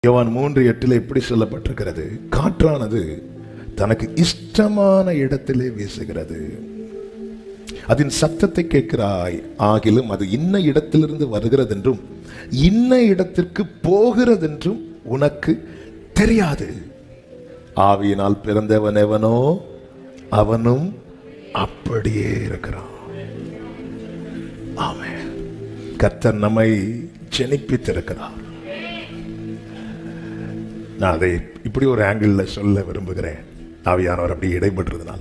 யோவான் 3:8 இப்படி சொல்லப்பட்டிருக்கிறது, காற்றானது தனக்கு இஷ்டமான இடத்திலே வீசுகிறது, அதன் சத்தத்தை கேட்கிறாய், ஆகிலும் அது இன்ன இடத்திலிருந்து வருகிறது என்றும் இன்ன இடத்திற்கு போகிறது என்றும் உனக்கு தெரியாது. ஆவியினால் பிறந்தவன் எவனோ அவனும் அப்படியே இருக்கிறான். ஆமென். கர்த்தர் நம்மை ஜெனிப்பித்திருக்கிறார். நான் அதை இப்படி ஒரு ஆங்கிள் சொல்ல விரும்புகிறேன். ஆவியானவர் அப்படி இடைபெற்றதுனால,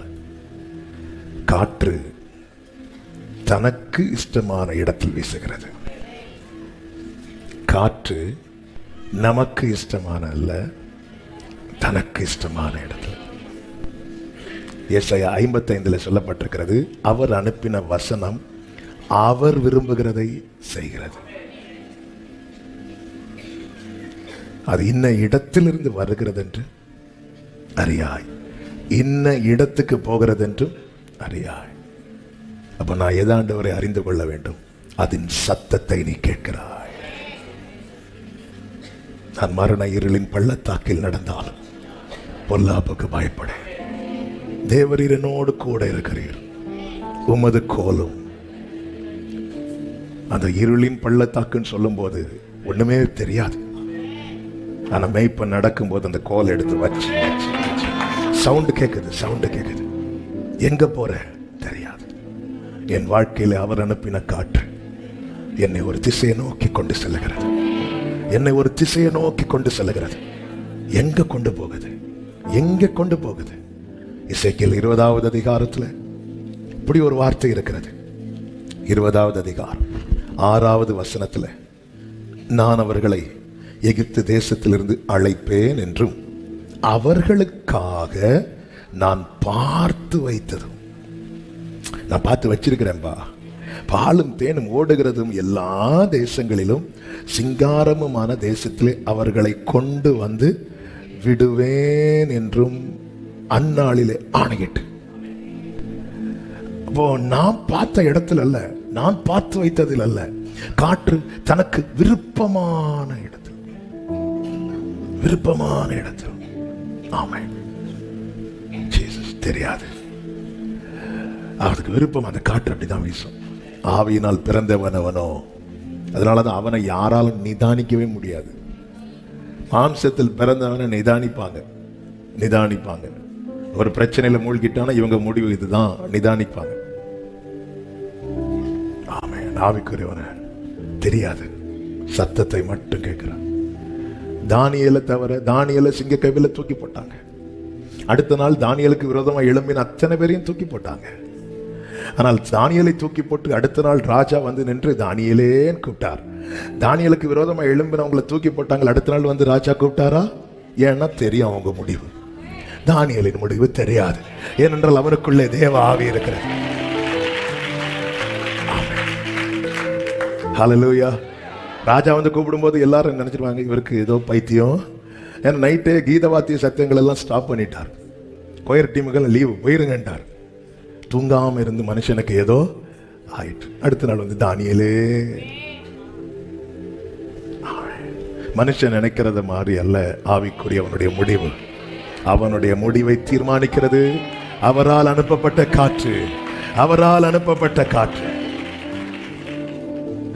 காற்று தனக்கு இஷ்டமான இடத்தில் வீசுகிறது. காற்று நமக்கு இஷ்டமான அல்ல, தனக்கு இஷ்டமான இடத்தில். ஏசாயா 55 சொல்லப்பட்டிருக்கிறது, அவர் அனுப்பின வசனம் அவர் விரும்புகிறதை செய்கிறது. அது இன்ன இடத்திலிருந்து வருகிறது என்று அறியாய், இன்ன இடத்துக்கு போகிறது என்றும் அறியாய். அப்ப நான் ஏதாண்டவரை அறிந்து கொள்ள வேண்டும், அதன் சத்தத்தை நீ கேட்கிறாய். நான் மரண இருளின் பள்ளத்தாக்கில் நடந்தாலும் பொல்லாப்புக்கு பயப்படேன், தேவரீர் என்னோடு கூட இருக்கிறீர், உமது கோலும். அந்த இருளின் பள்ளத்தாக்குன்னு சொல்லும் போது ஒண்ணுமே தெரியாது. ஆனா மெய்ப்ப நடக்கும் போது அந்த கோல் எடுத்து வச்சு சவுண்டு கேட்குது. எங்க போற தெரியாது. என் வாழ்க்கையில அவர் அனுப்பின காற்று என்னை ஒரு திசையை நோக்கி கொண்டு செல்லுகிறது. எங்க கொண்டு போகுது? எசேக்கியேல் 20வது அதிகாரத்துல இப்படி ஒரு வார்த்தை இருக்கிறது. 20வது அதிகாரம் 6வது வசனத்துல, நான் அவர்களை எகிப்து தேசத்திலிருந்து அழைப்பேன் என்றும் அவர்களுக்காக நான் பார்த்து வைத்ததும். நான் பார்த்து வச்சிருக்கிறேன்பா, பாலும் தேனும் ஓடுகிறதும் எல்லா தேசங்களிலும் சிங்காரமுமான தேசத்திலே அவர்களை கொண்டு வந்து விடுவேன் என்றும் அந்நாளிலே ஆணையிட்டு. அப்போ நான் பார்த்த இடத்துல அல்ல, நான் பார்த்து வைத்ததில் அல்ல, காற்று தனக்கு விருப்பமான இடத்தில். ஆமென். ஜீசஸ் தெரியாது, அவருக்கு விருப்பம். அந்த காற்று அப்படிதான் வீசும். ஆவியினால் பிறந்தவன் அவனோ, அதனாலதான் அவனை யாராலும் நிதானிக்கவே முடியாது. மாம்சத்தில் பிறந்தவனை நிதானிப்பாங்க. ஒரு பிரச்சனையில மூழ்கிட்டானா இவங்க முடிவு இதுதான், நிதானிப்பாங்க. ஆமென். ஆவிக்குரியவன தெரியாது, சத்தத்தை மட்டும் கேட்கிறான். தானியேலை தவிர, தானியேலை சிங்க கைவில தூக்கி போட்டாங்க. அடுத்த நாள் தானியேலுக்கு விரோதமா எழும்பின அத்தனை பேரையும் தூக்கி போட்டாங்க. ஆனால் தானியேலை தூக்கி போட்டு அடுத்த நாள் ராஜா வந்து நின்று தானியேலேன்னு கூப்பிட்டார். தானியேலுக்கு விரோதமா எழும்பினவங்களை தூக்கி போட்டாங்க. அடுத்த நாள் வந்து ராஜா கூப்பிட்டாரா? ஏன்னா தெரியும் அவங்க முடிவு. தானியேலின் முடிவு தெரியாது, ஏனென்றால் அவனுக்குள்ளே தேவ ஆவி இருக்கிறது. ஹல்லேலூயா. ராஜா வந்து கூப்பிடும்போது எல்லாரும் நினைச்சிருவாங்க இவருக்கு ஏதோ பைத்தியம். ஏன்னா நைட்டே கீதவாத்திய சத்தியங்கள் எல்லாம் ஸ்டாப் பண்ணிட்டார். கொயர் டீமுகள் லீவு போயிருங்கன்றார். தூங்காம இருந்து மனுஷனுக்கு ஏதோ ஆயிற்று. அடுத்த நாள் வந்து தானியேலே. மனுஷன் நினைக்கிறத மாதிரி அல்ல ஆவிக்குரிய அவனுடைய முடிவு. அவனுடைய முடிவை தீர்மானிக்கிறது அவரால் அனுப்பப்பட்ட காற்று.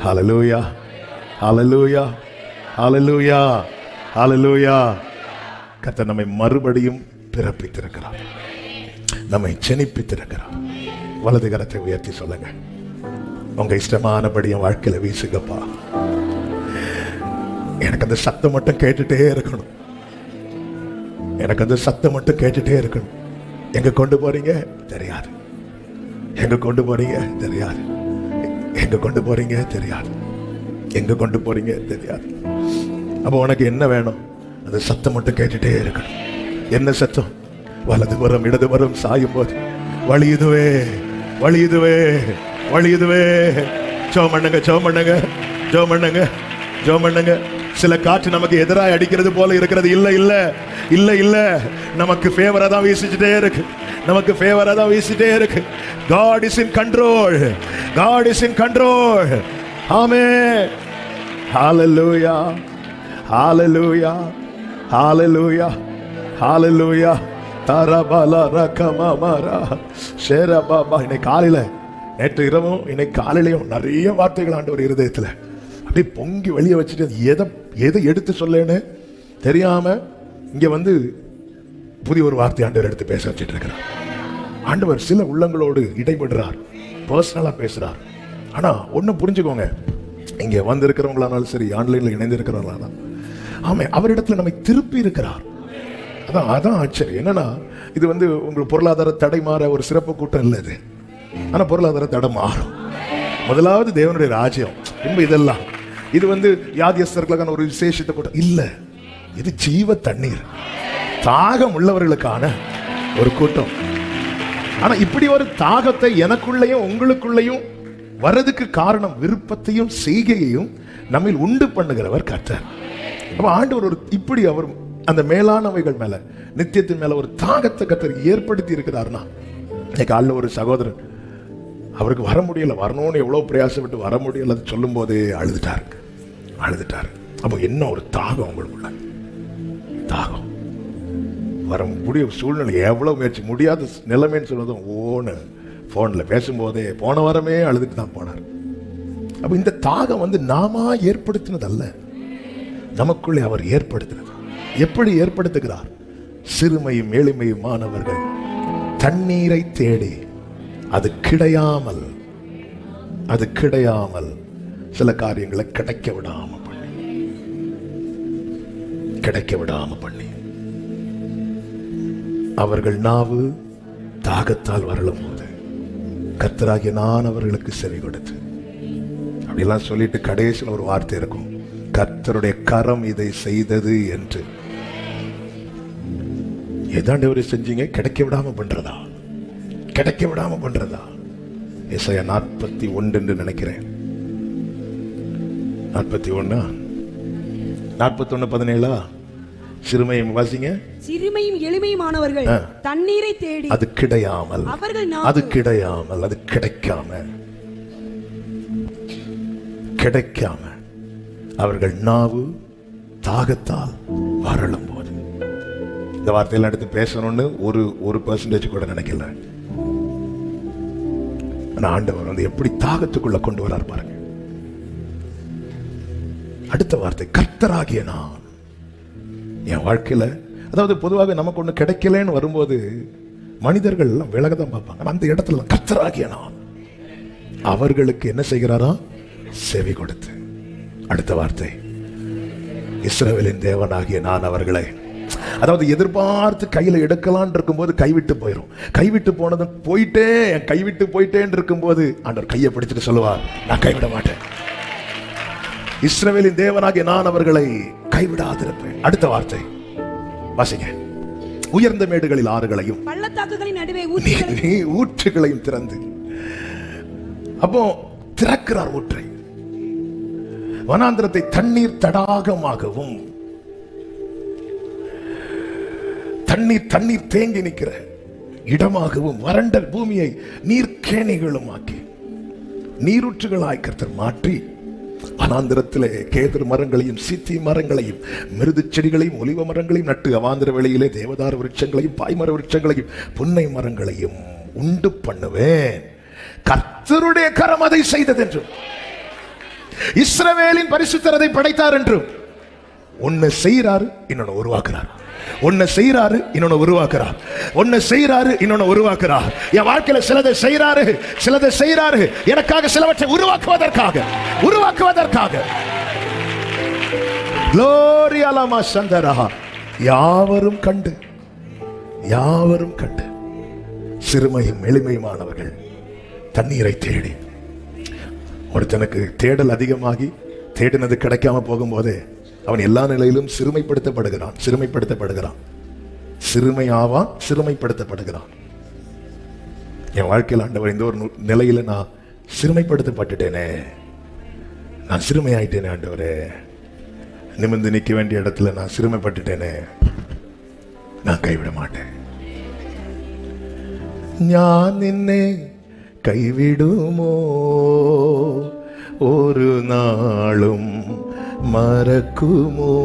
ஹல்லேலூயா, ஹல்லேலூயா, ஹல்லேலூயா, ஹல்லேலூயா. கர்த்தர் நம்மை மறுபடியும் பிறப்பித்திருக்கிறார், நம்மை ஜெனிப்பித்திருக்கிறார். வலது கரத்தை உயர்த்தி சொல்லுங்க, உங்க இஷ்டமானபடி என் வாழ்க்கையில வீசுங்கப்பா. எனக்கு அந்த சத்தம் மட்டும் கேட்டுட்டே இருக்கணும். எங்க கொண்டு போறீங்க தெரியாது. எங்க கொண்டு போறீங்க தெரியாது. அப்போ உனக்கு என்ன வேணும்? அந்த சத்தம் மட்டும் கேட்டுட்டே இருக்கணும். என்ன சத்தம்? வலதுபுறம் இடதுபுறம் சாயும் போது வழியுதுவே. ஜெபம் பண்ணுங்க. சில காற்று நமக்கு எதிராக அடிக்கிறது போல இருக்கிறது. இல்ல, நமக்கு ஃபேவரா தான் வீசிட்டே இருக்கு. God is in control. Amen. Hallelujah. ஹalleluya ஹalleluya ஹalleluya தரபல ரகமமரா ஷேரபாபா. இன்னைக்கு காலையில, நேற்று இரவும் இன்னைக்கு காலையிலையும் நிறைய வார்த்தைகள் ஆண்டவர் இருதயத்துல அப்படியே பொங்கி வெளியே வச்சுட்டு எதை எடுத்து சொல்லேன்னு தெரியாம இங்க வந்து புதிய ஒரு வார்த்தை ஆண்டவர் எடுத்து பேச வச்சுட்டு இருக்கிறார். ஆண்டவர் சில உள்ளங்களோடு இடைபடுறார், பர்சனலா பேசுறார். ஆனா ஒண்ணு புரிஞ்சுக்கோங்க, இங்க வந்து இருக்கிறவங்களானாலும் சரி, ஆன்லைன்ல இணைந்து இருக்கிறவங்களானாலும், ஆமே, அவரிடத்துல நம்மை திருப்பி இருக்கிறார். அதான் ஆச்சரியம். என்னன்னா, இது வந்து உங்களுக்கு பொருளாதார தடை மாற ஒரு சிறப்பு கூட்டம் இல்லை இது. ஆனா பொருளாதார தடை மாறும். முதலாவது தேவனுடைய ராஜ்யம், பின்பு இதெல்லாம். இது வந்து வியாதியஸ்தர்களுக்கான ஒரு விசேஷத்தை கூட்டம் இல்ல, இது ஜீவ தண்ணீர், தாகம் உள்ளவர்களுக்கான ஒரு கூட்டம். ஆனா இப்படி ஒரு தாகத்தை எனக்குள்ளேயும் உங்களுக்குள்ளேயும் வரதுக்கு காரணம் விருப்பத்தையும் செய்கையையும் நம்மில் உண்டு பண்ணுகிறவர் கர்த்தர். அப்ப ஆண்டவர் ஒரு இப்படி அவர் அந்த மேலானவைகள் மேல, நித்தியத்தின் மேல ஒரு தாகத்தை கர்த்தர் ஏற்படுத்தி இருக்கிறார்னா, காலைல ஒரு சகோதரன் அவருக்கு வர முடியல, வரணும்னு எவ்வளவு பிரயாசப்பட்டு வர முடியல சொல்லும் போதே அழுதுட்டாரு. அப்போ என்ன ஒரு தாகம் உங்களுக்குள்ள, தாகம் வர முடிய சூழ்நிலை, எவ்வளவு முயற்சி முடியாத நிலைமைன்னு சொன்னதும் ஓன்னு போன்ல பேசும்போதே போன வாரமே அழுதுட்டு தான் போனார். அப்ப இந்த தாகம் வந்து நாம ஏற்படுத்தினது அல்ல, நமக்குள்ளே அவர் ஏற்படுத்தினது. எப்படி ஏற்படுத்துகிறார்? சிறுமையும் எளிமையுமானவர்கள் தண்ணீரை தேடி அது கிடையாமல் சில காரியங்களை கிடைக்க விடாம பண்ணி அவர்கள் நாவு தாகத்தால் வரலும் போது கர்த்தராகிய நான் அவர்களுக்கு செவி கொடுத்து, அப்படிலாம் சொல்லிட்டு கடைசியில் ஒரு வார்த்தை இருக்கும், கர்த்தருடைய கரம் இதை செய்தது என்று. எதாண்டவரை செஞ்சீங்க? கிடைக்க விடாம பண்றதா? ஏசாயா 41 என்று நினைக்கிறேன், 41:17. சிறுமையும் வாசிங்க. சிறுமையும் எளிமையுமானவர்கள் தண்ணீரை தேடி அது கிடையாமல், அது கிடைக்காம அவர்கள் நாவு தாகத்தால் வரலும் போது. இந்த வார்த்தையெல்லாம் எடுத்து பேசணும்னு ஒரு பெர்சன்டேஜ் கூட நினைக்கல. ஆண்டவர் வந்து எப்படி தாகத்துக்குள்ள கொண்டு வரார் பாருங்க. அடுத்த வார்த்தை, கர்த்தராகிய நான். என் வாழ்க்கையில, அதாவது பொதுவாக நமக்கு ஒண்ணு கிடைக்கலன்னு வரும்போது மனிதர்கள் எல்லாம் விலகதான் பார்ப்பாங்க. அந்த இடத்துல கர்த்தராகிய நான் அவர்களுக்கு என்ன செய்கிறாரா? செவி கொடுத்து. அடுத்த வார்த்தை, இஸ்ரவேலின் தேவனாகிய நான் அவர்களை, அதாவது எதிர்பார்த்து கையில எடுக்கலான் இருக்கும்போது கைவிட்டு போனதும் கைவிட்டு போயிட்டேன்னு இருக்கும்போது ஆண்டவர் கையை பிடிச்சிட்டு சொல்லுவார், நான் கைவிட மாட்டேன். இஸ்ரவேலின் தேவனாகிய நான் அவர்களை கைவிடாதிருப்பேன். அடுத்த வார்த்தை வாசிங்க. உயர்ந்த மேடுகளில் ஆறுகளையும் பள்ளத்தாக்குகளின் நடுவே ஊற்றுகளையும் திறந்து. அப்போ திறக்கிறார் ஊற்றை, வனாந்திரத்தை தண்ணீர் தடாகமாகவும், தண்ணீர் தேங்கி நிற்கிற இடமாகவும், வறண்ட பூமியை நீர்க்கேணிகளும் ஆக்கி நீரூற்றுகளாய் கர்த்தர் மாற்றி, வனாந்திரத்திலே கேதுரு மரங்களையும் சீத்தி மரங்களையும் மிருது செடிகளையும் ஒலிவ மரங்களையும் நட்டு, அவாந்திர வெளியிலே தேவதார விருட்சங்களையும் பாய்மர விருட்சங்களையும் புன்னை மரங்களையும் உண்டு பண்ணுவேன். கர்த்தருடைய கரம் அதை செய்தது என்றும், இஸ்ரவேலின் பரிசுத்தர் அதை படைத்தார் என்றும். ஒன்னு செய்யறாரு, இன்னொன்னு உருவாக்குறார். ஒன்னு செய்யறாரு, இன்னொன்னு உருவாக்குறார். ஒன்னு செய்யறாரு, இன்னொன்னு உருவாக்குறார். என் வாழ்க்கையில சிலதை செய்யறாரு எனக்காக, சிலவற்றை உருவாக்குவதற்காக. Glory alama sandara. யாவரும் கண்டு சிறுமையும் எளிமையுமானவர்கள் தண்ணீரை தேடி. ஒருத்தனுக்கு தேடல் அதிகமாகி தேடினது கிடைக்காம போகும்போதே அவன் எல்லா நிலையிலும் சிறுமைப்படுத்தப்படுகிறான். என் வாழ்க்கையில் ஆண்டவர் இந்த ஒரு நிலையில நான் சிறுமைப்படுத்தப்பட்டுட்டேனே, நான் சிறுமையாயிட்டேனே ஆண்டவரே, நிமிர்ந்து நிற்க வேண்டிய இடத்துல நான் சிறுமைப்பட்டுட்டேனே, நான் கைவிட மாட்டேன். ഞാൻ നിന്നെ കൈവിടുമോ ഒരു നാളും മറക്കുമോ?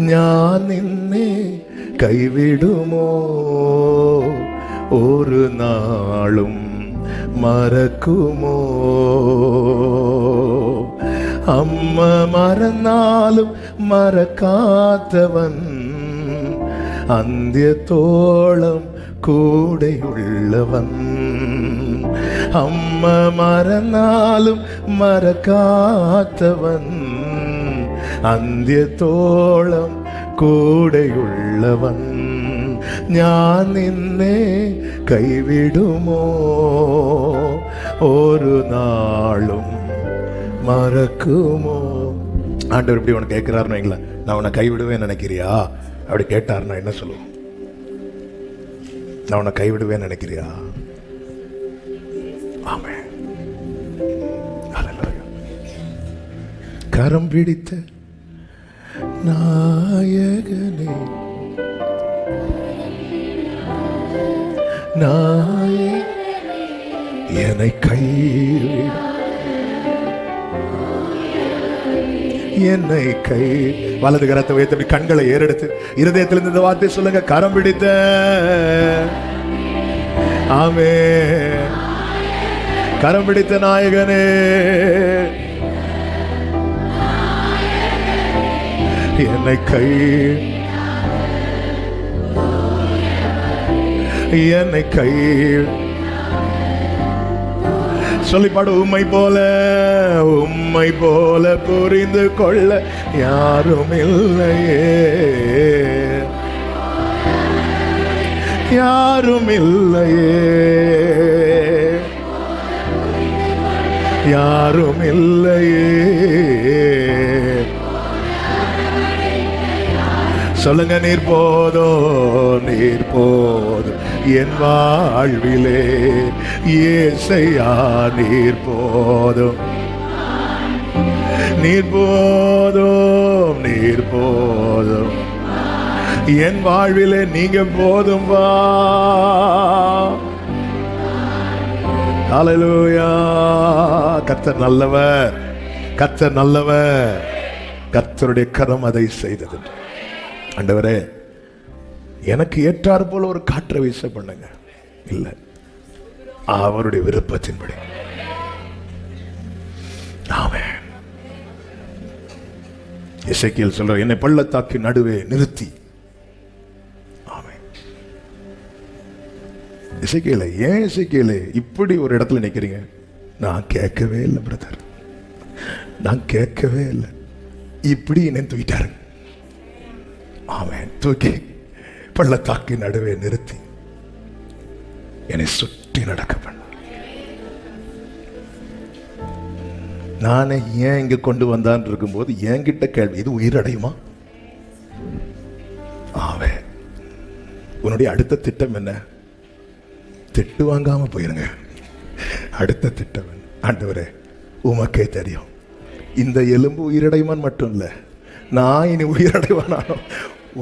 ഞാൻ നിന്നെ കൈവിടുമോ? ഒരു നാളും മറക്കുമോ? അമ്മ മറന്നാലും മറക്കാത്തവൻ അന്ത്യത്തോളം കൂടെയുള്ളവൻ. അമ്മ മറന്നാലും മറക്കാത്തവൻ അന്ത്യത്തോളം കൂടെയുള്ളവൻ. ഞാൻ നിന്നെ കൈവിടുമോ? ഒരു നാളും மறக்குமோ? ஆண்டவர் இப்படி உனக்கு கேட்கிறாருன்னு வைங்களேன், நான் உன்னை கைவிடுவேன் நினைக்கிறியா? அப்படி கேட்டாருன்னா என்ன சொல்லுவோம்? நான் உன்னை கைவிடுவேன் நினைக்கிறியா? ஆமென். ஹல்லேலூயா. கரம் பிடித்த நாயகனே, என்னை கைவிட, என்னை கை. வலது கரத்தை உயர்த்தி கண்களை ஏறெடுத்து இருதயத்திலிருந்து இந்த வார்த்தை சொல்லுங்க. கரம் பிடித்த, ஆமென், கரம் பிடித்த நாயகனே, என்னை கை, என்னை கை. சொல்லி பாடு. உம்மை போல புரிந்து கொள்ள யாரும் இல்லையே, யாரும் இல்லையே, யாரும் இல்லையே. சொல்லுங்க. நீர் போதும், நீர் போதும் என் வாழ்விலே, ஏசையா நீர் போதும், நீர் போதும், நீர் போதும் என் வாழ்விலே, நீங்க போதும் வா. ஹல்லேலூயா. கர்த்தர் நல்லவர், கர்த்தர் நல்லவர், கர்த்தருடைய கரம் அதை செய்தது. ஆண்டவரே, எனக்கு ஏற்றாறு போல ஒரு காற்றை வீச பண்ணுங்க. இல்லை, அவருடைய விருப்பத்தின்படி. ஆமென். எசேக்கியேல் சொல்ற, என்னை பள்ளத்தாக்கின் நடுவே நிறுத்தி. ஆமென். எசேக்கியேலே, ஏன் எசேக்கியேலே இப்படி ஒரு இடத்துல நிக்கிறீங்க? நான் கேட்கவே இல்லை பிரதர், நான் கேட்கவே இல்லை. இப்படி என்னை தூக்கிட்டாரு. ஆமென். தூக்கி பள்ளத்தாக்கின் நடுவே நிறுத்தி என்னை சுற்றி நடக்க பண்ண. நானே ஏன் இங்க கொண்டு வந்தான் இருக்கும்போது என்கிட்ட கேள்வி, இது உயிரடையுமா? ஆமென். உன்னுடைய அடுத்த திட்டம் என்ன? திட்டு வாங்காம போயிருங்க. அடுத்த திட்டம் என்ன? ஆண்டவரே, உமக்கே தெரியும். இந்த எலும்பு உயிரடையுமான்னு மட்டும் இல்லை, நான் இனி உயிரடைவானாலும்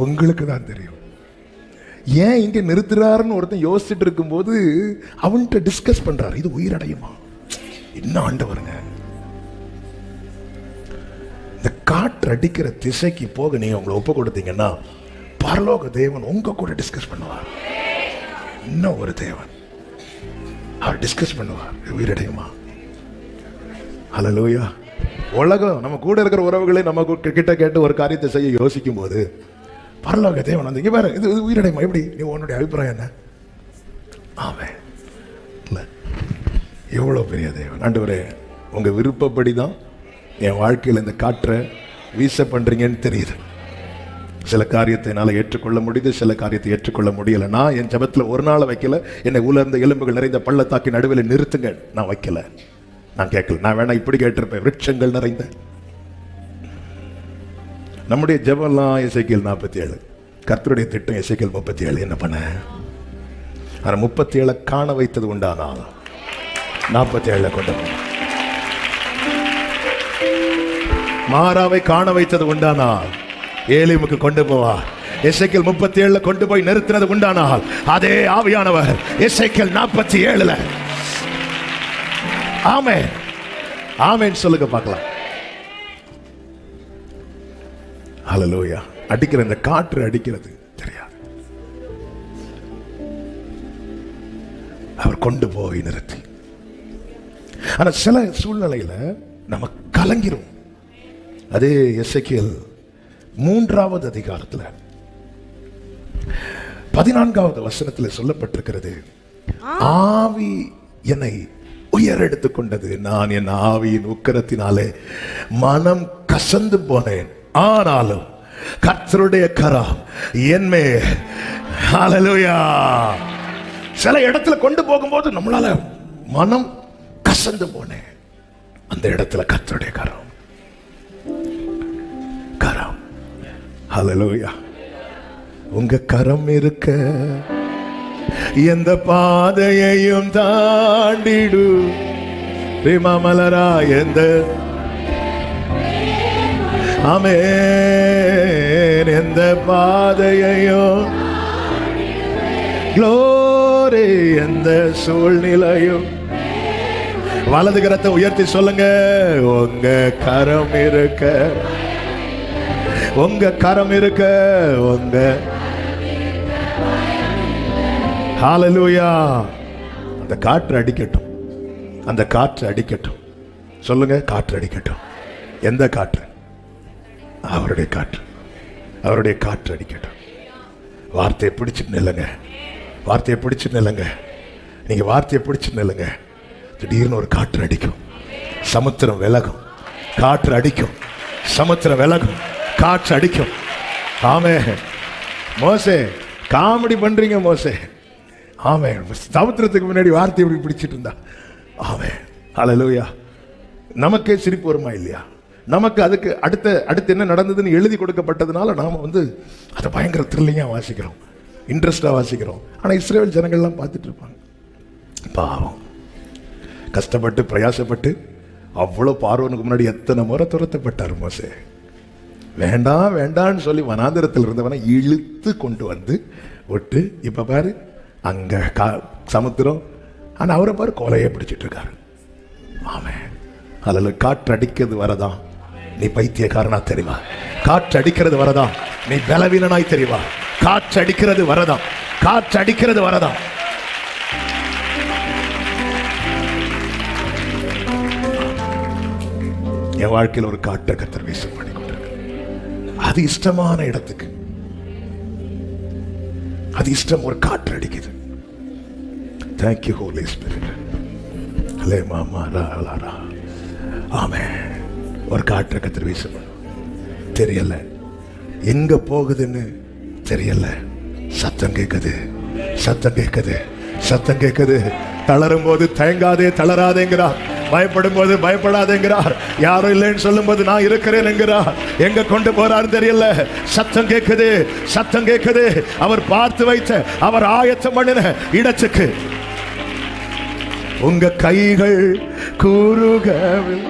உங்களுக்கு தான் தெரியும். ஏன் இங்க நிறுத்துறாருன்னு ஒருத்தன் யோசிச்சுட்டு இருக்கும்போது அவன்கிட்ட டிஸ்கஸ் பண்றாரு, இது உயிரடையுமா? என்ன ஆண்டவருங்க, இந்த காற்று அடிக்கிற திசைக்கு போக நீங்க உங்களை ஒப்பு கொடுத்தீங்கன்னா பரலோக தேவன் உங்க கூட டிஸ்கஸ் பண்ணுவார். இன்னும் ஒரு தேவன் அவர் டிஸ்கஸ் பண்ணுவார், உயிரடையுமா? ஹல்லேலூயா. உலகம் நம்ம கூட இருக்கிற உறவுகளை நம்ம கிட்ட கேட்டு ஒரு காரியத்தை செய்ய யோசிக்கும் போது பரலோக தேவன் வந்து, இங்க பாரு, இது உயிரடையுமா? எப்படி? நீ உன்னுடைய அபிப்பிராயம் என்ன? ஆமென். இல்ல, எவ்வளவு பெரிய தேவன். ஆண்டவரே, உங்க விருப்பப்படி தான் என் வாழ்க்கையில் இந்த காற்றை வீச பண்றீங்கன்னு தெரியுது. சில காரியத்தை என்னால் ஏற்றுக்கொள்ள முடியுது, சில காரியத்தை ஏற்றுக்கொள்ள முடியல. நான் என் ஜெபத்தில் ஒரு நாள் வைக்கல, என்னை உலர்ந்த எலும்புகள் நிறைந்த பள்ளத்தாக்கி நடுவில் நிறுத்துங்க, நான் வைக்கல, நான் கேட்கல. நான் வேணா இப்படி கேட்டிருப்பேன், விருட்சங்கள் நிறைந்த. நம்முடைய ஜெபம்லாம் எசேக்கியேல் 47, கர்த்தருடைய திட்டம் எசேக்கியேல் 37. என்ன பண்ண? ஆனா 37 காண வைத்தது உண்டானால் 47 கொண்டு மாறாவை காண வைத்தது உண்டானால் ஏலிமுக்கு கொண்டு போவார். எசேக்கியேல் 37 கொண்டு போய் நிறுத்தினது உண்டானால் அதே ஆவியானவர் எசேக்கியேல் 47. ஆமென், ஆமென் சொல்லுங்க பார்க்கலாம். ஹல்லேலூயா. அடிக்கிற இந்த காற்று அடிக்கிறது தெரியாது. அவர் கொண்டு போய் நிறுத்தி. ஆனா சில சூழ்நிலையில நம்ம கலங்கிரும். அதே எசேக்கியேல் 3வது அதிகாரத்துல 14வது வசனத்துல சொல்லப்பட்டிருக்கிறது, ஆவி என்னை உயரெடுத்துக் கொண்டது, நான் என் ஆவியின் உக்கிரத்தினாலே மனம் கசந்து போனேன், ஆனாலும் கர்த்தருடைய கரம் என்மேல். ஹல்லேலூயா. சில இடத்துல கொண்டு போகும்போது நம்மளால மனம் கசந்து போனேன், அந்த இடத்துல கர்த்தருடைய கரம். ஹல்லேலூயா. உங்க கரம் இருக்க எந்த பாதையையும் தாண்டிடு. மலரா எந்த ஆமென், எந்த பாதையையும் க்ளோரி, எந்த சூழ்நிலையும். வலது கரத்தை உயர்த்தி சொல்லுங்க, உங்க கரம் இருக்க, உங்க கரம் இருக்க, உங்க. ஹல்லேலூயா. அந்த காற்று அடிக்கட்டும், அந்த காற்று அடிக்கட்டும். சொல்லுங்க, காற்று அடிக்கட்டும். எந்த காற்று? அவருடைய காற்று. அவருடைய காற்று அடிக்கட்டும். வார்த்தையை பிடிச்சிட்டு நில்லுங்க, வார்த்தையை பிடிச்சிட்டு நில்லுங்க. நீங்க வார்த்தையை பிடிச்சிட்டு நில்லுங்க. திடீர்னு ஒரு காற்று அடிக்கும், சமுத்திரம் விலகும். காற்று அடிக்கும், சமுத்திரம் விலகும், காற்று அடிக்கும். ஆமே. மோசே காமெடி பண்றீங்க மோசே. ஆமே. சமுத்திரத்துக்கு முன்னாடி வார்த்தை எப்படி பிடிச்சிட்டு இருந்தா. ஆமே. ஹல்லேலூயா. நமக்கே சிரிப்பு வருமா இல்லையா? நமக்கு அதுக்கு அடுத்து என்ன நடந்ததுன்னு எழுதி கொடுக்கப்பட்டதுனால நாம அதை பயங்கர த்ரில்லிங்கா வாசிக்கிறோம், இன்ட்ரெஸ்டா வாசிக்கிறோம். ஆனா இஸ்ரவேல் ஜனங்கள்லாம் பார்த்துட்டு இருப்பாங்க. பாவம், கஷ்டப்பட்டு பிரயாசப்பட்டு அவ்வளவு பார்வோனுக்கு முன்னாடி எத்தனை முறை துரத்தப்பட்டார் மோசே. வேண்டாம் வேண்டான்னு சொல்லி வனாந்திரத்தில் இருந்தவனை இழுத்து கொண்டு வந்து விட்டு, இப்ப பாரு அங்க சமுத்திரம். ஆனா அவரை பாரு கொலையை பிடிச்சிட்டு இருக்காரு. ஆமே. அதுல காற்று அடிக்கிறது வரதான் நீ பைத்தியக்காரனா தெரிவா. காற்று அடிக்கிறது வரதான் நீ பலவீனனாய் தெரிவா. காற்று அடிக்கிறது வரதான், காற்று அடிக்கிறது வரதான். என் வாழ்க்கையில் ஒரு காற்றை கர்த்தர் வீச பண்ணி கொண்டிருக்க. அது இஷ்டமான இடத்துக்கு, அது இஷ்டம். ஒரு காற்று அடிக்குது. Thank you holy spirit. அலே மாமா ரா. ஆமென். ஒரு காற்றை கர்த்தர் வீச பண்ண. தெரியல எங்க போகுதுன்னு தெரியல. சத்தம் கேட்குது, சத்தம் கேட்குது, சத்தம் கேட்குது. தளரும் போது தயங்காதே தளராதேங்கிறார். பயப்படும் போது பயப்படாதேங்கிறார். யாரும் இல்லைன்னு சொல்லும் போது நான் இருக்கிறேன் என்கிறார். எங்க கொண்டு போறாரு தெரியல. சத்தம் கேட்குது, சத்தம் கேட்குது. அவர் பார்த்து வைத்த, அவர் ஆயத்தம் பண்ணின இடத்துக்கு உங்க கைகள் கூறுகவில்.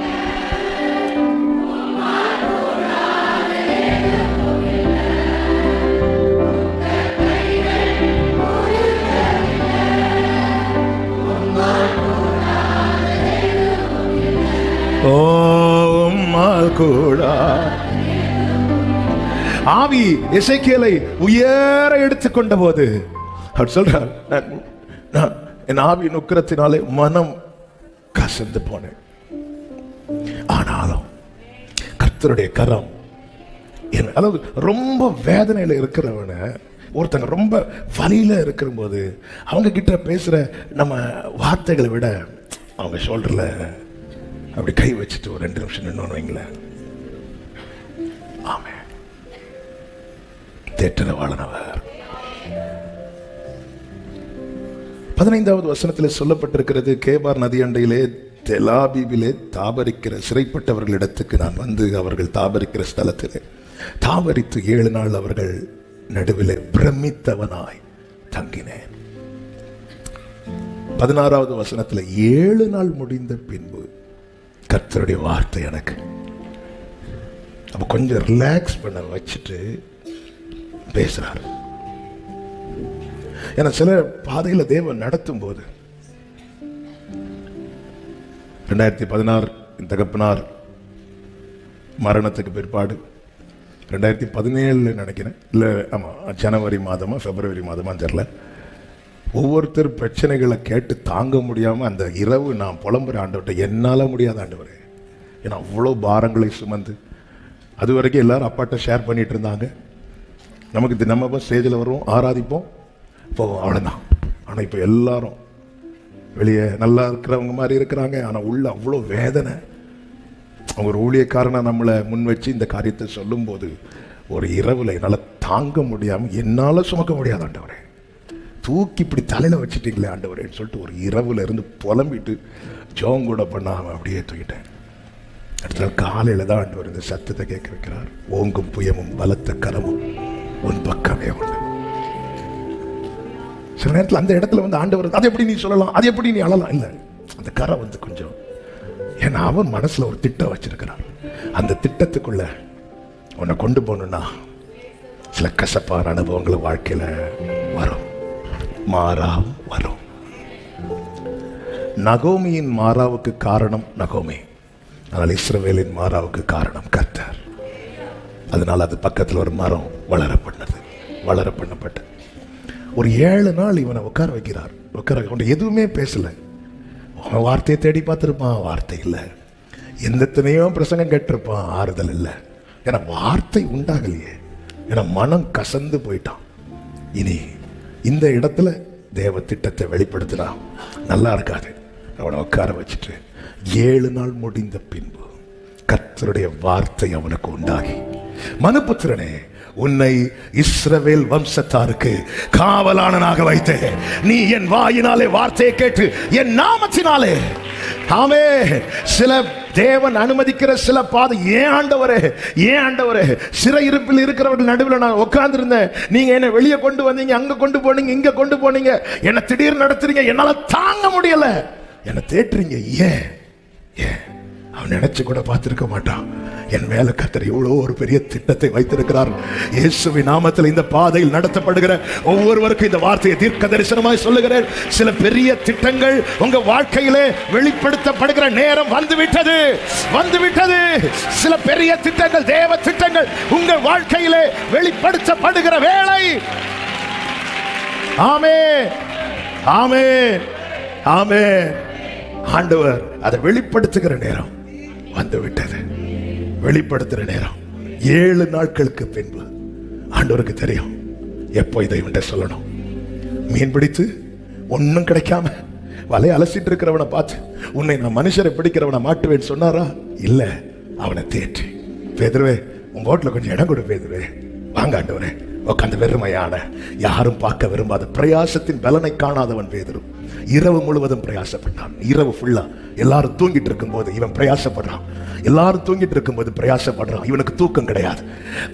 கூட ஆவி எசேக்கியேலை உயர எடுத்துக்கொண்ட போது அவர் சொல்றார், என் ஆவியின் உக்கிரத்தினாலே மனம் கசந்து போனேன், ஆனாலும் கர்த்தருடைய கரம். அதாவது ரொம்ப வேதனையில இருக்கிறவன, ஒருத்தங்க ரொம்ப வலியில இருக்கிற போது அவங்க கிட்ட பேசுற நம்ம வார்த்தைகளை விட அவங்க ஷோல்டர்ல அப்படி கை வச்சுட்டு ஒரு 2 நிமிஷம் நின்னு வைங்களேன். ஆமே. தேற்றவாளனவர். 15வது வசனத்தில் சொல்லப்பட்டிருக்கிறது, கேபார் நதி அண்டையிலே தெலாபீபிலே தாபரிக்கிற சிறைப்பட்டவர்களிடத்துக்கு நான் வந்து அவர்கள் தாபரிக்கிற ஸ்தலத்திலே தாபரித்து 7 நாள் அவர்கள் நடுவிலே பிரமித்தவனாய் தங்கினேன். 16வது வசனத்தில் 7 நாள் முடிந்த பின்பு கர்த்தருடைய வார்த்தை எனக்கு. அப்ப கொஞ்சம் ரிலாக்ஸ் பண்ண வச்சுட்டு பேசுறாரு. ஏன்னா சில பாதையில தேவன் நடத்தும் போது 2016 தகப்பனார் மரணத்துக்கு பிற்பாடு 2017 நினைக்கிறேன், இல்லை ஆமாம், ஜனவரி மாதமா பிப்ரவரி மாதமா தெரில. ஒவ்வொருத்தர் பிரச்சனைகளை கேட்டு தாங்க முடியாமல் அந்த இரவு நான் புலம்புற ஆண்டவர்கிட்ட, என்னால் முடியாத ஆண்டவரே, ஏன்னா அவ்வளோ பாரங்களை சுமந்து. அது வரைக்கும் எல்லாரும் அப்பாட்ட ஷேர் பண்ணிட்டு இருந்தாங்க. நமக்கு நம்ம ஸ்டேஜில் வருவோம், ஆராதிப்போம், போவோம், அவ்வளோதான். ஆனால் இப்போ எல்லாரும் வெளியே நல்லா இருக்கிறவங்க மாதிரி இருக்கிறாங்க, ஆனால் உள்ள அவ்வளோ வேதனை. அவங்க ஒரு ஊழியக்காரனை நம்மளை முன் வச்சு இந்த காரியத்தை சொல்லும்போது, ஒரு இரவில் என்னால் தாங்க முடியாமல், என்னால் சுமக்க முடியாது ஆண்டவரே, தூக்கி இப்படி தலையில் வச்சுட்டீங்களே ஆண்டவரேன்னு சொல்லிட்டு ஒரு இரவுல இருந்து புலம்பிட்டு ஜோம் கூட பண்ணாமல் அப்படியே தூக்கிட்டேன். அடுத்த காலையில் தான் ஆண்டவர் இந்த சத்தத்தை கேட்க வைக்கிறார். ஓங்கும் புயமும் பலத்த கரமும் உன் பக்கமே உண்டு. சில நேரத்தில் அந்த இடத்துல வந்து ஆண்டவர், அது எப்படி நீ சொல்லலாம், அது எப்படி நீ அழலாம், இல்லை, அந்த கரை வந்து கொஞ்சம், ஏன்னா அவன் மனசுல ஒரு திட்டம் வச்சிருக்கிறான். அந்த திட்டத்துக்குள்ள உன்னை கொண்டு போகணும்னா சில கசப்பான அனுபவங்கள் வாழ்க்கையில வரும், மாறா வரும். நகோமியின் மாறாவுக்கு காரணம் நகோமி, ஆனால் இஸ்ரவேலின் மாறாவுக்கு காரணம் கர்த்தர். அதனால் அது பக்கத்தில் ஒரு மரம் வளர பண்ணப்பட்ட ஒரு 7 நாள் இவனை உட்கார வைக்கிறார். உட்கார கொண்டு எதுவுமே பேசல. வார்த்தையை தேடி பார்த்துருப்பான், வார்த்தை இல்லை. எத்தனையோ பிரசங்கம் கேட்டிருப்பான், ஆறுதல் இல்லை. ஏன்னா வார்த்தை உண்டாகலையே, ஏன்னா மனம் கசந்து போயிட்டான். இனி இந்த இடத்துல தேவ திட்டத்தை வெளிப்படுத்தினா நல்லா இருக்காது. அவனை உட்கார வச்சுட்டு 7 நாள் முடிந்த பின்பு கர்த்தருடைய வார்த்தை அவனுக்கு உண்டாகி, மனுபுத்திரனே, உன்னை இஸ்ரவேல் வம்சத்தாருக்கு காவலாளனாக வைத்தேன். நீ என் வாயினாலே வார்த்தையை கேட்டு என் நாமத்தினாலே. ஆமே. சில தேவன் அனுமதிக்கிற சில பாதை, ஏன் ஆண்டவரே, சிறையிருப்பில் இருக்கிறவர்கள் நடுவில் நான் உட்கார்ந்து இருந்தேன். நீங்க என்ன வெளியே கொண்டு வந்தீங்க, அங்க கொண்டு போனீங்க, இங்க கொண்டு போனீங்க, என்ன திடீர்னு நடத்துறீங்க, என்னால தாங்க முடியல, என்ன தேட்டுறீங்க. ஏன் அவன் நினைச்சு கூட பார்த்திருக்க மாட்டான். என் மேல கர்த்தர் எவ்வளோ ஒரு பெரிய திட்டத்தை வைத்திருக்கிறார். இயேசுவின் நாமத்தில் இந்த பாதையில் நடத்தப்படுகிற ஒவ்வொருவருக்கும் இந்த வார்த்தையை தீர்க்க தரிசனமாய் சொல்லுகிறேன். சில பெரிய திட்டங்கள் உங்க வாழ்க்கையிலே வெளிப்படுத்தப்படுகிற நேரம் வந்துவிட்டது. சில பெரிய திட்டங்கள், தேவ திட்டங்கள் உங்கள் வாழ்க்கையிலே வெளிப்படுத்தப்படுகிற வேளை. ஆமே. ஆண்டவர் அதை வெளிப்படுத்துகிற நேரம் வந்துவிட்டது. வெளிப்படுத்துகிற நேரம் 7 நாட்களுக்கு பின்பு ஆண்டவருக்கு தெரியும் எப்போ இதை இவன்ட்ட சொல்லணும். மீன் பிடித்து ஒன்னும் கிடைக்காம வலையை அலசிட்டு இருக்கிறவனை பார்த்து, உன்னை நான் மனுஷரை பிடிக்கிறவனை மாட்டுவேன்னு சொன்னாரா? இல்ல, அவனை தேற்றி, பேதுருவே உங்க வீட்டுல கொஞ்சம் இடம் கொடு, பேதுருவே வாங்க ஆண்டவரே, உட்காந்து வெறுமையான, யாரும் பார்க்க விரும்பாத, பிரயாசத்தின் பலனை காணாதவன் பேதுரு இரவு முழுவதும் பிரயாசப்பட்டான். இரவு ஃபுல்லா எல்லாரும் தூங்கிட்டு இருக்கும் போது இவன் பிரயாசப்படுறான். எல்லாரும் தூங்கிட்டு இருக்கும் போது பிரயாசப்படுறான். இவனுக்கு தூக்கம் கிடையாது.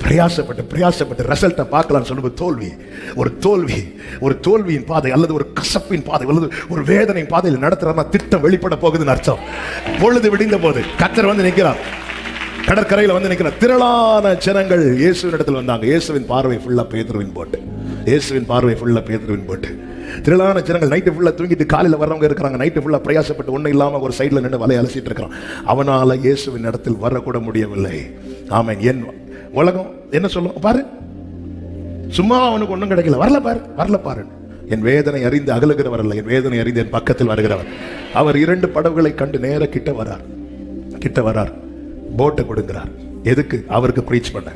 பிரயாசப்பட்டு ரிசல்ட்டை பார்க்கலாம்னு சொல்லும்போது ஒரு தோல்வியின் பாதை, அல்லது ஒரு கசப்பின் பாதை, அல்லது ஒரு வேதனையின் பாதையில் நடத்துறான்னா திட்டம் வெளிப்பட போகுதுன்னு அர்த்தம். பொழுது விடிந்த போது கர்த்தர் வந்து நிற்கிறார், கடற்கரையில் வந்து நிற்கிற திரளான ஜனங்கள் இயேசுவின் இடத்துல வந்தாங்க. இயேசுவின் பார்வை ஃபுல்லா பேதுருவின் போட்டு. திரளான ஜனங்கள் நைட்டு ஃபுல்லா தூங்கிட்டு காலையில் வர்றவங்க இருக்கிறாங்க. நைட்டு ஃபுல்லா பிரயாசப்பட்டு ஒன்றும் இல்லாமல் ஒரு சைடில் நின்று வலையை அலசிட்டு இருக்கிறான். அவனால இயேசுவின் இடத்தில் வரக்கூட முடியவில்லை. ஆமென். என் உலகம் என்ன சொல்லும் பாரு, சும்மா அவனுக்கு ஒன்றும் கிடைக்கல, வரல பாரு. என் வேதனை அறிந்து அகலுகிறவர் அல்ல, என் வேதனை அறிந்து என் பக்கத்தில் வருகிறவர். அவர் 2 படகுகளை கண்டு நேர கிட்ட வரார். போட்டை கொடுங்கிறார். எதுக்கு? அவருக்கு ப்ரீச் பண்ண.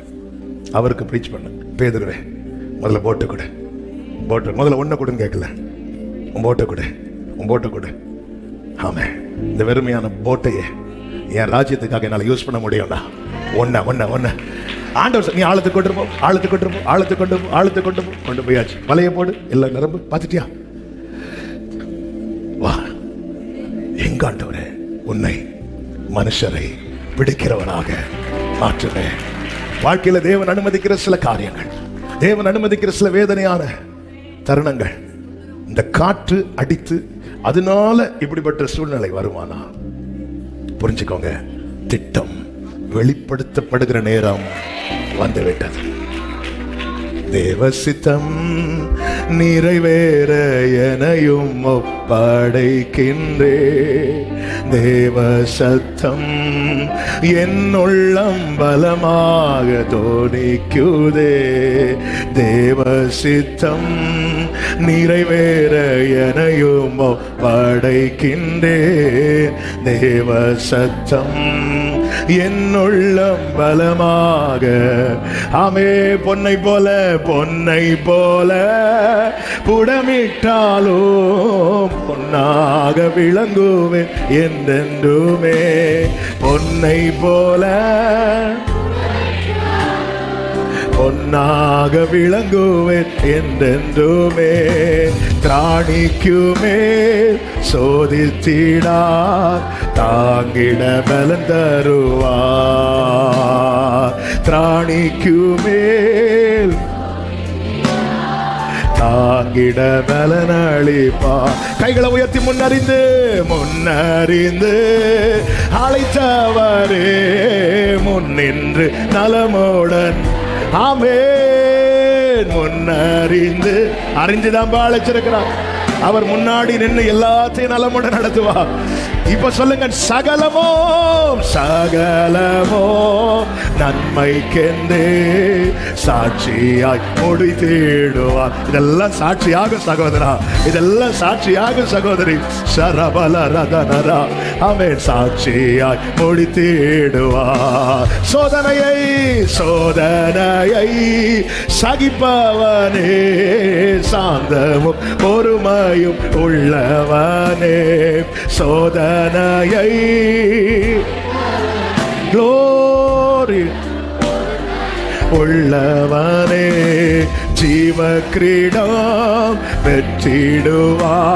பேதுருவே முதல்ல போட்டை கொடு, முதல்ல ஒன்றை கொடுன்னு கேட்கல, உன் போட்டை கொடு. ஆமே. இந்த வெறுமையான போட்டையே என் ராஜ்யத்துக்காக என்னால் யூஸ் பண்ண முடியும்டா. ஒன்ன ஆண்டவர், நீ ஆழத்துக்கு கொண்டு போயாச்சு. வலையை போடு, எல்லாம் நிரம்பு. பார்த்துட்டியா? வா. எங்க ஆண்டவரே, உன்னை மனுஷரை பிடிக்கிறவனாக மாற்றுவேன். வாழ்க்கையில தேவன் அனுமதிக்கிற சில காரியங்கள், தேவன் அனுமதிக்கிற சில வேதனையான தருணங்கள், இந்த காற்று அடித்து அதனால இப்படிப்பட்ட சூழ்நிலை வருமானா புரிஞ்சுக்கோங்க, திட்டம் வெளிப்படுத்தப்படுகிற நேரம் வந்துவிட்டது. தேவசித்தம் நிறைவேற எனையும் ஒப்படைக்கின்றே. தேவ சத்தம் என் உள்ளம் பலமாக தோணிக்குதே. தேவ சித்தம் நிறைவேற எனையும் ஒப்படைக்கின்றே. தேவ சத்தம் என் உள்ளம் பலமாக. ஆமே, பொன்னை போல புடமிட்டாலும் பொன்னாக விளங்குவேன் என்றென்றுமே. பொன்னை போல பொன்னாக விளங்குவேன் என்றென்றுமே. திராணிக்குமே சோதித்திடா தாங்கிட பலன் தருவார். திராணிக்குமேல் தாங்கிட பலனளிப்பா. கைகளை உயர்த்தி முன்னறிந்து அழைத்தவரே முன்னின்று நலமுடன். ஆமென். அறிந்துதான் அழைச்சிருக்கிறார். அவர் முன்னாடி நின்று எல்லாத்தையும் நலமுடன் நடத்துவார். இப்ப சொல்லுங்க, சகலமோ நன்மைக்கென்றே சாட்சியாய் மொழி தேடுவார். இதெல்லாம் சாட்சியாக சகோதரா, இதெல்லாம் சாட்சியாக சகோதரி. சரபல ரதனரா. ஆமென். சாட்சியாய் மொழி தேடுவார். சோதனையை சகிப்பவனே சாந்தமும் பொறுமையும் உள்ளவனே. சோதனையை glory உள்ளவனே. ஜீவ கிரீடம் பெற்றிடுவார்.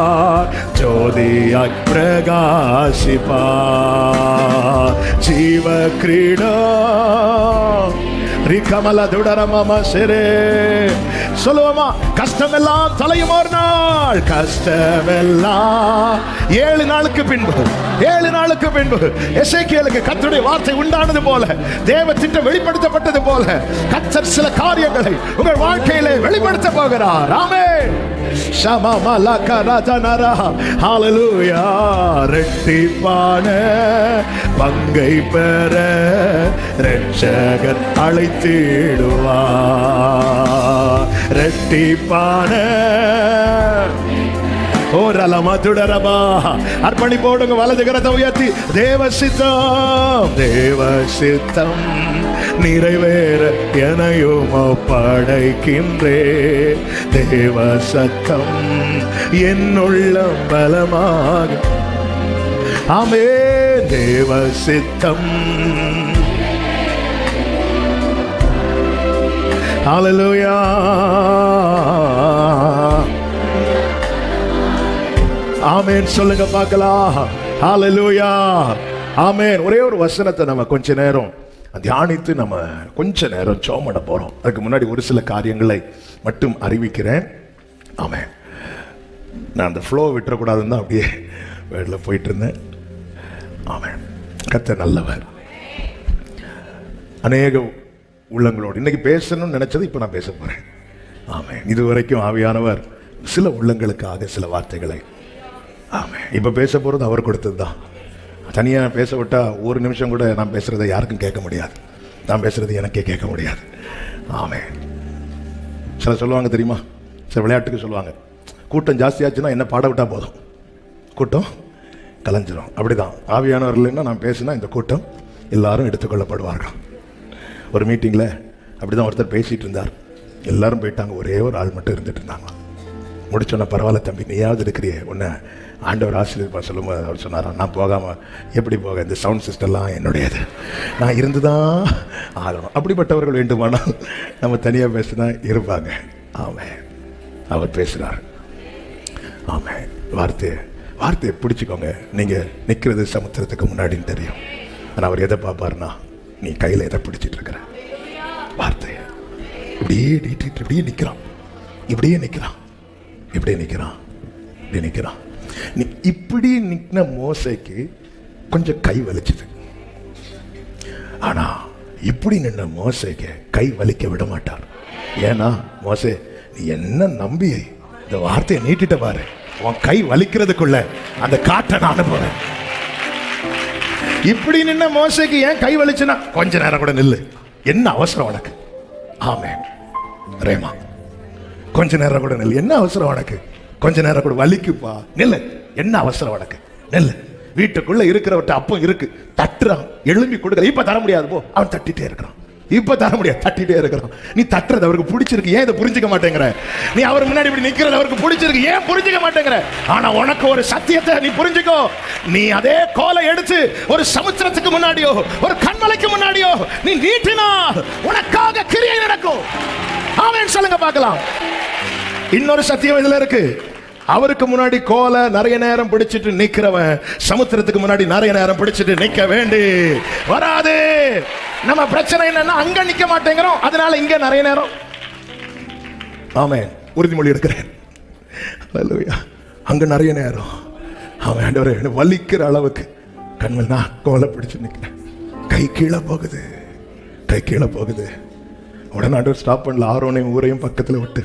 ஜோதியாய் பிரகாசிப்பார். ஜீவ கிரீடம் ரிகமல துடரமம சிரே. சொல்லுவோமா? கஷ்டமெல்லாம் தலையும் ஒரு நாள். கஷ்டமெல்லாம் 7 நாளுக்கு பின்பு எசேக்கியேலுக்கு கர்த்தருடைய வார்த்தை உண்டானது போல, தேவ திட்டம் வெளிப்படுத்தப்பட்டது போல, கர்த்தர் சில காரியங்களை உங்கள் வாழ்க்கையிலே வெளிப்படுத்த போகிறார். ஆமென். ஹல்லேலூயா. இரட்டிப்பான பங்கை பெற இரட்சகர் அழைத்திடுவார். இரட்டிப்பான அர்ப்பணி போடுங்க. வலது கரத்தை உயர்த்தி தேவ சித்தம் நிறைவேற எனையும் ஒப்படைக்கின்றே. தேவ சத்தம் என் உள்ளம் பலமாக. ஆமே. தேவ சித்தம். ஹல்லேலூயா. ஆமென். சொல்லுங்க பார்க்கலாம். ஹல்லேலூயா. ஆமென். ஒரே ஒரு வசனத்தை நம்ம கொஞ்ச நேரம் தியானித்து நம்ம கொஞ்ச நேரம் ஜெபம் பண்ண போறோம். அதுக்கு முன்னாடி ஒரு சில காரியங்களை மட்டும் அறிவிக்கிறேன். ஆமென். நான் அந்த ஃப்ளோ விட்டுறக்கூடாதுன்னு தான் அப்படியே வேடில் போயிட்டு இருந்தேன். ஆமென். கர்த்தர் நல்லவர். அநேக உள்ளங்களோடு இன்னைக்கு பேசணும்னு நினைச்சது இப்போ நான் பேச போறேன். ஆமென். இதுவரைக்கும் ஆவியானவர் சில உள்ளங்களுக்காக சில வார்த்தைகளை. ஆமென். இப்போ பேச போகிறது அவர் கொடுத்தது தான். தனியாக பேச விட்டால் ஒரு நிமிஷம் கூட நான் பேசுகிறத யாருக்கும் கேட்க முடியாது. நான் பேசுகிறது எனக்கே கேட்க முடியாது. ஆமென். சில சொல்லுவாங்க தெரியுமா, சில விளையாட்டுக்கு சொல்லுவாங்க, கூட்டம் ஜாஸ்தியாச்சுன்னா என்ன பாட விட்டால் போதும், கூட்டம் கலைஞ்சிரும். அப்படிதான் ஆவியானவர் இல்லைன்னா நான் பேசினா இந்த கூட்டம் எல்லாரும் எடுத்துக்கொள்ளப்படுவார்கள். ஒரு மீட்டிங்கில் அப்படி தான் ஒருத்தர் பேசிகிட்டு இருந்தார். எல்லாரும் போயிட்டாங்க, ஒரே ஒரு ஆள் மட்டும் இருந்துட்டு இருந்தாங்க. முடிச்சோன்னா, பரவாயில்ல தம்பி, நீயாவது இருக்கிறியே, உன்னை ஆண்டவர் ஆசீர்வதிப்பார் சொல்லும்போது அவர் சொன்னார், நான் போகாமல் எப்படி போக, இந்த சவுண்ட் சிஸ்டம்லாம் என்னுடையது, நான் இருந்து தான் ஆகணும். அப்படிப்பட்டவர்கள் வேண்டுமானால் நம்ம தனியாக பேசினா இருப்பாங்க. ஆமாம், அவர் பேசுகிறார். ஆமாம், வார்த்தையை பிடிச்சிக்கோங்க. நீங்கள் நிற்கிறது சமுத்திரத்துக்கு முன்னாடின்னு தெரியும். ஆனால் அவர் எதை பார்ப்பார்னா, நீ கையில் எதை பிடிச்சிட்டு இருக்கிற வார்த்தையை இப்படியே நீட்டிட்டு இப்படியே நிற்கிறான், இப்படியே நிற்கிறான், இப்படியே நிற்கிறான், இப்படி நிற்கிறான். நீ இப்படி நிற்கின மோசைக்கு கொஞ்சம் கை வலிச்சுது. ஆனா இப்படி நின்ன மோசைக்கு கை வலிக்க விட மாட்டார். ஏன்னா மோசே நீ என்ன நம்பி இந்த வார்த்தையை நீட்டிட்ட பாரு, உன் கை வலிக்கிறதுக்குள்ள அந்த காற்றை நான் அனுப்புறேன். இப்படி நின்ன மோசேக்கு ஏன் கை வலிச்சுன்னா, கொஞ்ச நேரம் கூட நில்லு, என்ன அவசரம் உனக்கு? ஆமென் ரேமா, கொஞ்ச நேரம் கூட நில்லு, என்ன அவசரம் உனக்கு? கொஞ்ச நேரம் கூட வலிக்குப்பா, நில்லு, என்ன அவசரம் உனக்கு? நில்லு. வீட்டுக்குள்ள இருக்கிறவர்கிட்ட அப்போ இருக்கு, தட்டுறான், எழும்பி கொடுக்குற. இப்ப தர முடியாது போ, அவன் தட்டிட்டே இருக்கிறான். இப்ப தர முடியாது, தட்டிட்டே இருக்கிறான். நீ தட்டுறது அவருக்கு பிடிச்சிருக்கு, ஏன் இதை புரிஞ்சுக்க மாட்டேங்கிற? நீ அவர் முன்னாடி இப்படி நிக்கிறது அவருக்கு பிடிச்சிருக்கு, ஏன் புரிஞ்சுக்க மாட்டேங்கிற? ஆனா உனக்கு ஒரு சத்தியத்தை நீ புரிஞ்சுக்கோ. நீ அதே கோலை எடுத்து ஒரு சமுத்திரத்துக்கு முன்னாடியோ ஒரு கண்மலைக்கு முன்னாடியோ நீ நீட்டினால் உனக்காக கிரியை நடக்கும். ஆமென் சொல்லுங்க பார்க்கலாம். இன்னொரு சத்தியம் இதுல இருக்கு. அவருக்கு முன்னாடி கோலை நிறைய நேரம் பிடிச்சிட்டு நிக்கிறவன் சமுத்திரத்துக்கு முன்னாடி நிறைய நேரம் பிடிச்சிட்டு நிக்க வேண்டி வராது. நம்ம பிரச்சனை என்னன்னா அங்க நிக்க மாட்டேங்கிறோம், அதனால இங்க நிறைய நேரம். ஆமென், உறுதிமொழி எடுக்கிறேன். அல்லேலூயா. அங்க நிறைய நேரம் அவன் ஆண்டவரே வலிக்கிற அளவுக்கு கண்மல் நான் கோலை பிடிச்சு நிக்கிறேன், கை கீழே போகுது, கை கீழே போகுது. உடனே ஆண்டவர் ஸ்டாப் பண்ணல, ஆரோனையும் ஊரையும் பக்கத்துல விட்டு.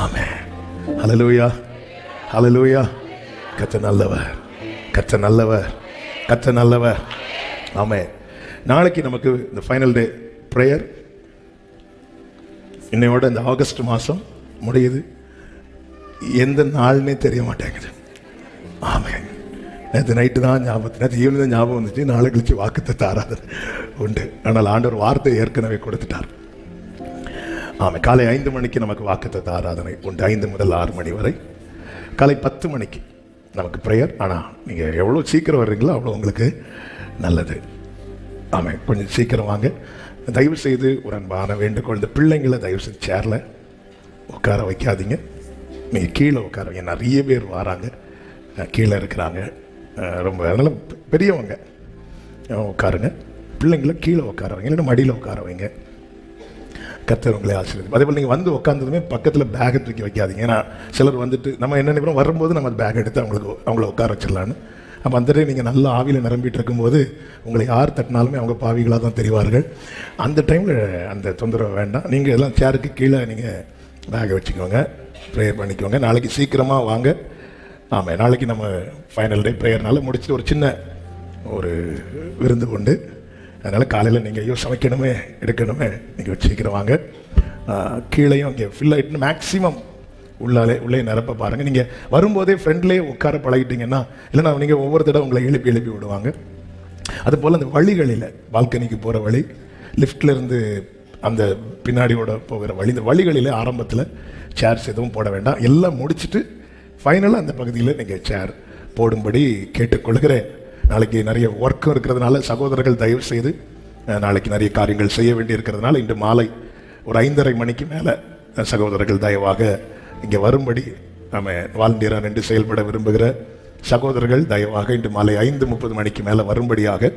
ஆமென், ஹல்லேலூயா, ஹல்லேலூயா. கர்த்தர் நல்லவர், கர்த்தர் நல்லவர், கர்த்தர் நல்லவர். ஆமென். நாளைக்கு நமக்கு இந்த ஃபைனல் டே ப்ரேயர். இன்னையோட இந்த ஆகஸ்ட் மாதம் முடியுது, எந்த நாள்னே தெரிய மாட்டேங்குது. ஆமென். நேற்று நைட்டு தான் ஞாபகம், நேற்று ஈவினிங் தான் ஞாபகம் வந்துச்சு, நாளை கழிச்சு வாக்குத்தத்த ஆராதனை உண்டு. ஆனால் ஆண்டவர் வார்த்தை ஏற்கனவே கொடுத்துட்டார். ஆமாம், காலை 5 மணிக்கு நமக்கு வாக்குத்தத்த ஆராதனை உண்டு, 5 முதல் 6 மணி வரை. காலை 10 மணிக்கு நமக்கு ப்ரேயர். ஆனால் நீங்கள் எவ்வளோ சீக்கிரம் வர்றீங்களோ அவ்வளோ உங்களுக்கு நல்லது. ஆமாம், கொஞ்சம் சீக்கிரம் வாங்க. தயவு செய்து ஒரு அன்பான வேண்டுகோள், இந்த பிள்ளைங்களை தயவு செய்து சேரில் உட்கார வைக்காதீங்க, நீங்கள் கீழே உட்கார வைங்க. நிறைய பேர் வராங்க, கீழே இருக்கிறாங்க, ரொம்ப அதனால் பெரியவங்க உட்காருங்க, பிள்ளைங்களை கீழே உட்கார வைங்க, இல்லைன்னா மடியில் உட்கார வைங்க. கர்த்தர் உங்களை ஆசீர்வதிப்பார். அதே போல் நீங்கள் வந்து உட்காந்ததுமே பக்கத்தில் பேக்கை தூக்கி வைக்காதீங்க. ஏன்னா சிலர் வந்துட்டு நம்ம என்ன நினைக்கிறோம், வரும்போது நம்ம பேக் எடுத்து அவங்கள உட்கார வச்சிடலான்னு. அப்போ அந்த டைம் நீங்கள் நல்ல ஆவியில் நிரம்பிட்டு இருக்கும்போது உங்களை யார் தட்டினாலுமே அவங்க பாவிகளாக தான் தெரிவார்கள். அந்த டைமில் அந்த தொந்தரவு வேண்டாம். நீங்கள் எல்லாம் சேருக்கு கீழே நீங்கள் பேக்கை வச்சுக்கோங்க, ப்ரேயர் பண்ணிக்கோங்க. நாளைக்கு சீக்கிரமாக வாங்க. ஆமாம், நாளைக்கு நம்ம ஃபைனல் டே ப்ரேயர்னால முடிச்சுட்டு ஒரு சின்ன ஒரு விருந்து கொண்டு, அதனால் காலையில் நீங்கள் ஐயோ சமைக்கணுமே எடுக்கணுமே, நீங்கள் சீக்கிரம் வாங்க. கீழேயும் அங்கே ஃபில் ஆகிட்டுன்னு மேக்ஸிமம் உள்ளே நிரப்ப பாருங்கள். நீங்கள் வரும்போதே ஃப்ரெண்ட்லேயே உட்கார பழகிட்டீங்கன்னா, இல்லைன்னா நீங்கள் ஒவ்வொரு தடவை உங்களை எழுப்பி விடுவாங்க. அதுபோல் அந்த வழிகளில் பால்கனிக்கு போகிற வழி, லிஃப்ட்லேருந்து அந்த பின்னாடியோட போகிற வழி, இந்த வழிகளில் ஆரம்பத்தில் சேர்ஸ் எதுவும் போட வேண்டாம். எல்லாம் முடிச்சுட்டு ஃபைனலாக அந்த பகுதியில் நீங்கள் சேர் போடும்படி கேட்டுக்கொள்கிறேன். நாளைக்கு நிறைய ஒர்க்கும் இருக்கிறதுனால சகோதரர்கள் தயவு செய்து, நாளைக்கு நிறைய காரியங்கள் செய்ய வேண்டி இருக்கிறதுனால இன்று மாலை ஒரு 5:30 மணிக்கு மேலே சகோதரர்கள் தயவாக இங்கே வரும்படி, நம்ம வாலண்டியராக நின்று செயல்பட விரும்புகிற சகோதரர்கள் தயவாக இன்று மாலை 5:30 மணிக்கு மேலே வரும்படியாக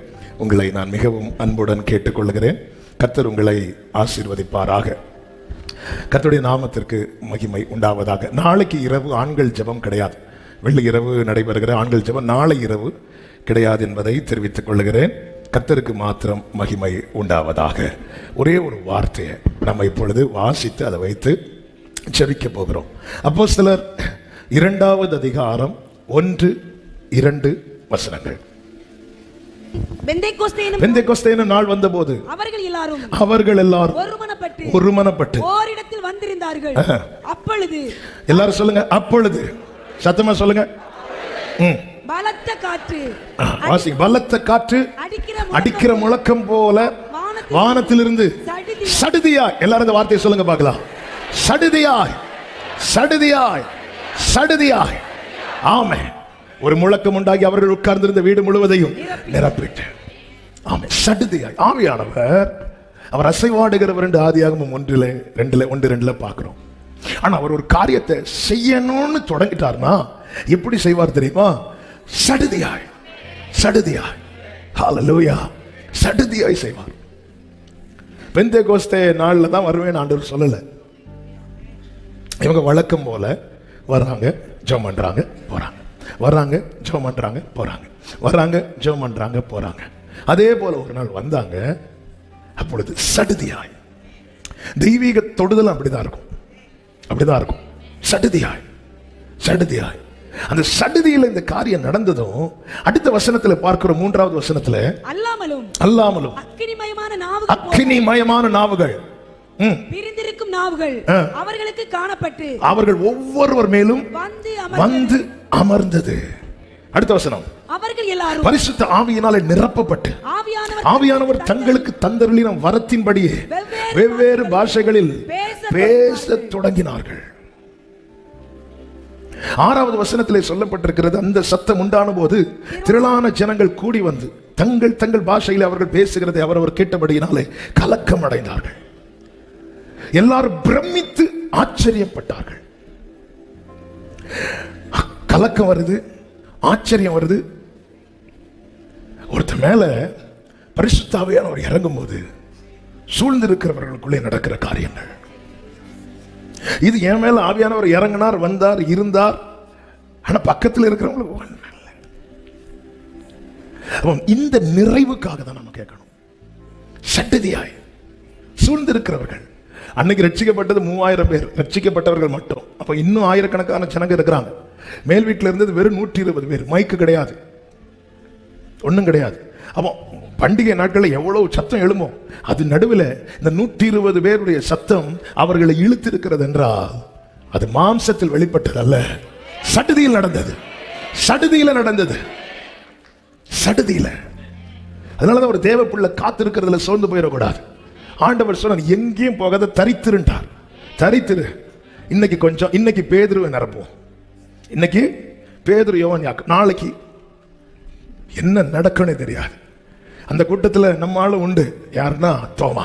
உங்களை நான் மிகவும் அன்புடன் கேட்டுக்கொள்கிறேன். கர்த்தர் உங்களை ஆசீர்வதிப்பாராக. கர்த்தருடைய நாமத்திற்கு மகிமை உண்டாவதாக. நாளைக்கு இரவு ஆண்கள் ஜெபம் கிடையாது. வெள்ளி இரவு நடைபெறுகிற ஆண்கள் ஜெபம் நாளை இரவு கிடையாது என்பதை தெரிவித்துக் கொள்கிறேன். கர்த்தருக்கு மாத்திரம் மகிமை உண்டாவதாக. ஒரே ஒரு வார்த்தையை நம்ம இப்பொழுது வாசித்து அதை வைத்து ஜெபிக்க போகிறோம். அப்போஸ்தலர் 2வது அதிகாரம் 1-2 வசனங்கள். பெந்தேகோஸ்தே என்னும் நாள் வந்தபோது அவர்கள் எல்லாரும் ஒருமனப்பட்டு ஓரிடத்தில் வந்திருந்தார்கள். அப்பொழுது எல்லாரும் சொல்லுங்க, அப்பொழுது சத்தமா சொல்லுங்க. பலத்த காற்று, வாசிங்க. பலத்த காற்று அடிக்கிற முழக்கம் போல வானத்திலிருந்து சடுதியாய், எல்லாரும் இந்த வார்த்தையை சொல்லுங்க பார்க்கலாம். சடுதியாய், சடுதியாய், சடுதியாய். ஆமென். ஒரு முழக்கம் உண்டாகி அவர்கள் உட்கார்ந்திருந்த வீடு முழுவதையும் நிரப்பிட்டு. ஆமென். சடுதியாய் ஆவியானவர் அவர் அசைவாடுகிறவர் என்று ஆதியாகமம் 1:2 பார்க்கிறோம். ஆனா அவர் ஒரு காரியத்தை செய்யணும்னு தொடங்கிட்டார்னா எப்படி செய்வார் தெரியுமா? சடுதியாய், சடுதியாய். ஹல்லேலூயா. சடுதியாய் செய்வார். பெந்தேகோஸ்தே நாள்ல தான் வருவேன் ஆண்டவர் சொல்லல. இவங்க வழக்கம் போல வராங்க, ஜெபம் பண்றாங்க, போறாங்க, வராங்க, ஜெபம் பண்றாங்க, போறாங்க, வராங்க, ஜெபம் பண்றாங்க, போறாங்க. அதே போல ஒரு நாள் வந்தாங்க. அப்பொழுது சடுதியாய் தெய்வீக தொடுதல் அப்படிதான் இருக்கும், அப்படிதான் இருக்கும். சடுதியாய் சடுதியாய் அந்த சடுதியில இந்த காரியம் நடந்ததும் அடுத்த வசனத்துல பார்க்கிற 3வது வசனத்துல அல்லாமலும் அக்கினிமயமான நாவுகள் பிரிந்திருக்கும் நாவுகள் அவர்களுக்கு காணப்பட்டு அவர்கள் ஒவ்வொருவர் மேலும் வந்து அமர்ந்தது. அடுத்த வசனம், அவர்கள் எல்லாரும் பரிசுத்த ஆவியினாலே நிரப்பப்பட்டு ஆவியானவர் தங்களுக்கு தந்தருளின வரத்தின்படியே வெவ்வேறு பாஷைகளில் பேசத் தொடங்கினார்கள். 6வது வசனத்திலே சொல்லப்பட்டிருக்கிறது, அந்த சத்தம் உண்டான போது திரளான ஜனங்கள் கூடி வந்து தங்கள் தங்கள் பாஷையில் அவர்கள் பேசுகிறதை அவரவர் கேட்டபடியினாலே கலக்கம் அடைந்தார்கள். எல்லாரும் பிரமித்து ஆச்சரியப்பட்டார்கள். கலக்கம் வருது, ஆச்சரியம் வருது. ஒருத்த மேல பரிசுத்த ஆவியானவர் இறங்கும் போது சூழ்ந்திருக்கிறவர்களுக்குள்ளே நடக்கிற காரியங்கள். இது என் மேல ஆவியானவர் இறங்கினார், வந்தார், இருந்தார். ஆனா பக்கத்தில் இருக்கிறவங்களுக்கு இந்த நிறைவுக்காக தான் நம்ம கேட்கணும். சட்டதியாய் சூழ்ந்திருக்கிறவர்கள், அன்னைக்கு ரட்சிக்கப்பட்டது 3000 பேர், ரட்சிக்கப்பட்டவர்கள் மட்டும். அப்ப இன்னும் ஆயிரக்கணக்கான ஜனங்க இருக்கிறாங்க. மேல் வீட்டில் இருந்தது வெறும் 120 பேர். மைக்கு கிடையாது, ஒன்றும் கிடையாது. அப்போ பண்டிகை நாட்களில் எவ்வளவு சத்தம் எழுமோ அது நடுவில் இந்த 120 பேருடைய சத்தம் அவர்களை இழுத்திருக்கிறது என்றால் அது மாம்சத்தில் வெளிப்பட்டது அல்ல, சடுதியில் நடந்தது. சடுதியில் நடந்தது, சடுதியில். அதனாலதான் ஒரு தேவ பிள்ளை காத்திருக்கிறதுல சோர்ந்து போயிடக்கூடாது. ஆண்டவர் சொன்னார், எங்கேயும் போகாத தரித்திருந்தார். தரித்திரு. இன்னைக்கு கொஞ்சம், இன்னைக்கு பேதுருவை நிரப்புவோம், இன்னைக்கு பேதுரு யோவான் யாக்கோபு, நாளைக்கு என்ன நடக்கும்னே தெரியாது. அந்த கூட்டத்தில் நம்ம ஆளு உண்டு. யாருன்னா தோமா.